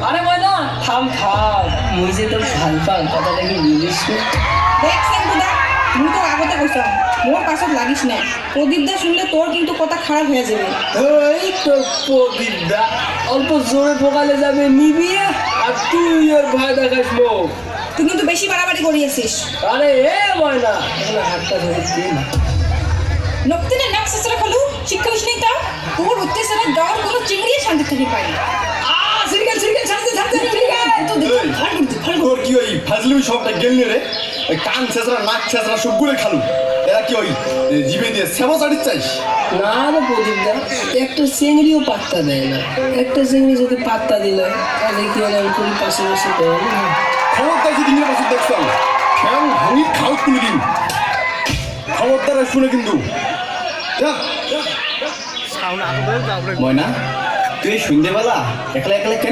আরে ময়না থাম থাম, মুই যে তোর ভাল পাং কথাটা কি বুঝিস না? দেখ সেন্টুদা, মুই তো আগতে কইতাম মোর পাছত লাগিস না। প্রদীপদা শুনলে তোর কিন্তু কথা খারাপ হয়ে যাবে। এই তোর প্রদীপদা অল্প জোরে পোকালে যাবে নিবি আর তুই ওর ভয় দেখাস মুখ। তুই কিন্তু বেশি বাড়াবাড়ি করিয়েছিস। আরে এ ময়না এখানে হাতটা ধরে দিই না। নক্তিনে নাক সেসরা খালু শিক্ষা হইস নাই তা তোর অত্যাচারে গাঁর কোনো চিংড়িয়ে শান্তি থেকে পাই না। সিরিয়াল সিরিয়াল ছাড়তে ছাড়তে ঠিক আছে তো দেখ ফাল করতে ফাল তোর কি ওই ফাজলিমি সবটা গেলনি রে? ওই কান ছেঁচড়া নাক ছেঁচড়া সবগুলো খালু। এরা কি ওই জিভে দিয়ে সেবা চাড়ি চাইস? না রে প্রদীপদা, একটা চিংড়িও পাত্তা দেয় না। একটা চিংড়ি যদি পাত্তা দিল তাহলে কি হলে আমি তোর পাশে বসে দেয় না। খবরদার যদি নিয়ে বসে দেখছো ঠ্যাং ভাঙি খাও তুলে দিন। খবরদার শুনে কিন্তু যা। ময়না তুই সন্ধ্যেবেলা একলা একলা কেন